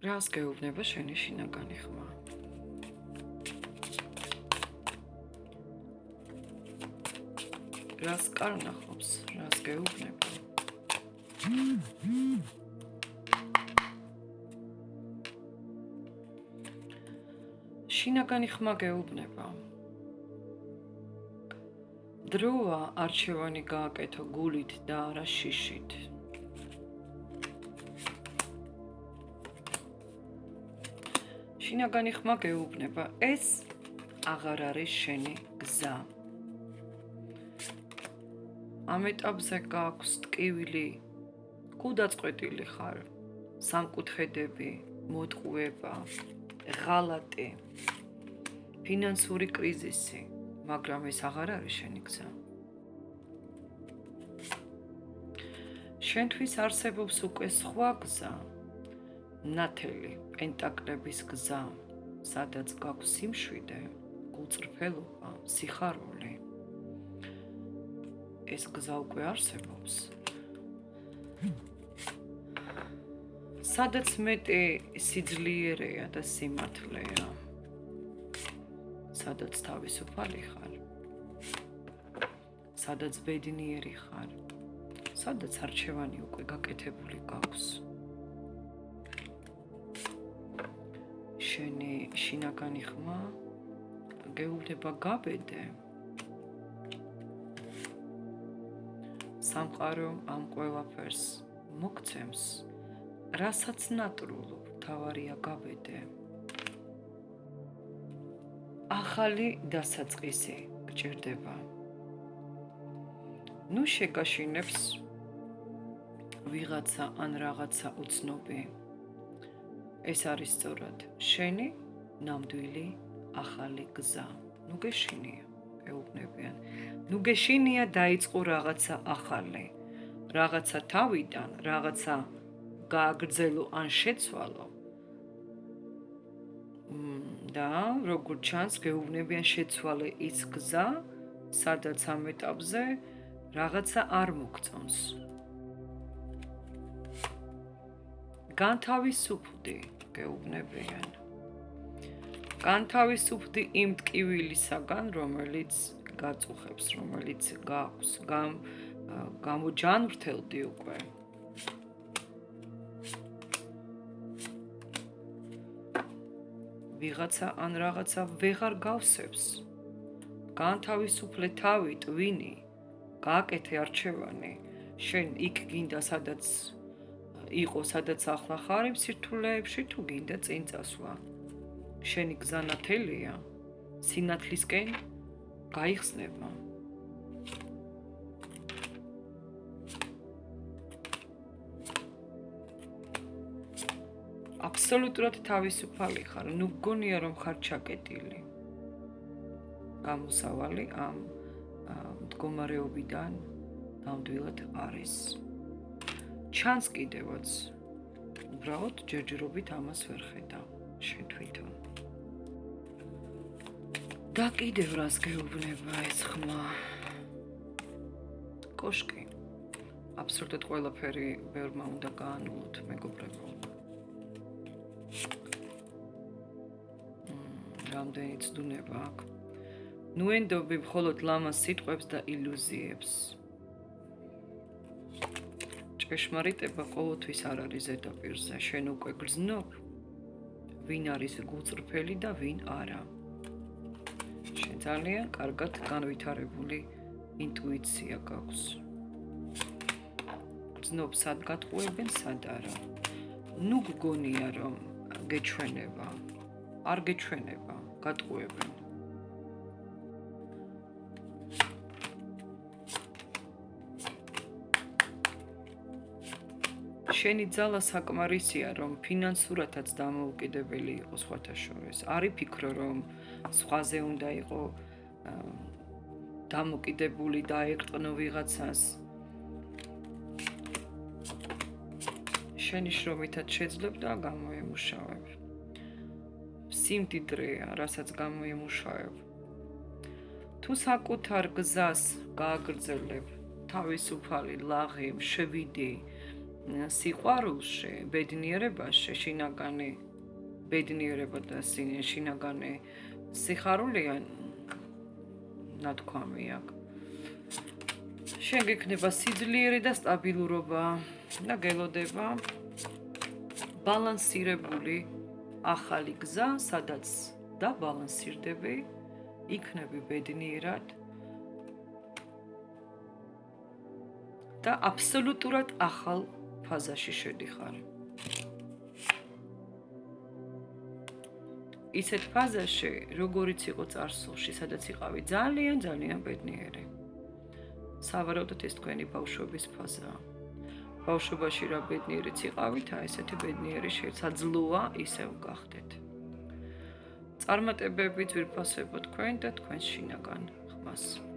რას გეუბნება შენი შინაგანი ხმა? რას კარნახობს, რას გეუბნება? შინაგანი ხმა გეუბნება. დროა არჩევანი გააკეთო გულით და არა შიშით. შინაგანი ხმა გეუბნება, ეს აღარ არის შენი გზა. ამ ეტაპზე გაქვს ტკივილი, გუდაწყვეტილი ხარ, სამკუთხედები, მოტყუება, ღალატი, ფინანსური კრიზისი, მაგრამ ეს აღარ არის შენი გზა. შენთვის არსებობს უკვე სხვა გზა, ნათელი, პენტაკლების გზა, სადაც გაქვს სიმშვიდე, გულწრფელობა, სიხარული. ეს გზა უკვე არსებობს. სადაც მეტი სიძლიერეა და სიმართლეა. სადაც თავისუფალი ხარ. სადაც ბედნიერი ხარ. სადაც არჩევანი უკვე გაკეთებული გაქვს. შენი შინაგანი ხმა გეუბნება გაბედე. სამყარო ამ ყველაფერს მოგცემს, რასაც ნატრულობ, თავარია გაბედე. ახალი დასაწყისი გჭირდება. ნუ შეგაშინებს ვიღაცა ან რაღაცა უცნობი. ეს არის სწორად შენი ნამდვილი ახალი გზა. ნუ გეშინია, გეუბნებიან. ნუ გეშინია დაიწყო რაღაცა ახალი. რაღაცა თავიდან, რაღაცა გააგრძელო ან შეცვალო. და როგორ ჩანს, გეუბნებიან შეცვალე ის გზა, სადაც ამ ეტაპზე რაღაცა არ მოგწონს. განთავისუფდი, გეუბნებიან. განთავისუფდი იმ ტკივილისაგან, რომელიც გაწუხებს, რომელიც გაქვს, გამოჯანმრთელდი უკვე. ვიღაცა ან რაღაცა ვეღარ გავსებს. განთავისუფლე თავი, ტვინი, გააკეთე არჩევანი. შენ იქ გინდა სადაც იყო, სადაც ახლა ხარ იმ სირთულეებში, თუ გინდა წინ წასვლა. შენი გზა ნათელია, სინათლისკენ გაიხსნება. აბსოლუტურად თავისუფალი ხარ, ნუ გონია რომ ხარ ჩაკეტილი. გამოსავალი ამ მდგომარეობიდან ნამდვილად არის. ჩანს კიდევაც, უბრალოდ ჯერჯერობით ამას ვერ ხედავ შენ თვითონ. და კიდევ რას გეუბნება ეს ხმა? კოშკი. აბსოლუტურად ყველაფერი ბევრმა უნდა გაანულოთ, მეგობრებო. რამდენი ცდუნება აქვს. ნუ ენდობი მხოლოდ ლამაზ სიტყვებს და ილუზიებს. ჭეშმარიტება ყოველთვის არ არის ზედაპირზე. შენ უკვე გრძნობ, ვინ არის გულწრფელი და ვინ არა. შენ ძალიან კარგად განვითარებული ინტუიცია გაქვს. გრძნობ, სად გატყუებენ, სად არა. ნუ გგონია რომ გეჩვენება. არ გეჩვენება, გატყუებენ. შენი ძალა საკმარისია, რომ ფინანსურათაც დამოუკიდებელი იყო სხვათა შორის. არ იფიქრო, რომ სხვაზე უნდა იყო დამოკიდებული და აეყრდნო ვიღაცას. შენი შრომითაც შეძლებ და გამოემუშავებ. სიმდიდრეა, რასაც გამოემუშავებ. თუ საკუთარ გზას გააგრძელებ, თავისუფალი, ლაღი, მშვიდი, სიყვარულში, ბედნიერებაში, შინაგანი ბედნიერება და შინაგანი სიხარულია ნათქვამი აქ. შენ გექნება სიძლიერე და სტაბილურობა და გელოდება ბალანსირებული ახალი გზა, სადაც დაბალანსირდები, იქნები ბედნიერად და აბსოლუტურად ახალ ფაზაში შედიხარ. ისეთ ფაზაში, როგორიც იყო წარსულში, სადაც იყავი ძალიან ბედნიერი. სავარაუდოდ ეს თქვენი ბავშვობის ფაზაა. ბავშვობაში რა ბედნიერიც იყავით, ესეთი ბედნიერი შეცაძლოა ისევ გახდეთ. წარმატებები, ძვირფასებო თქვენ და თქვენს შინაგან ხმას.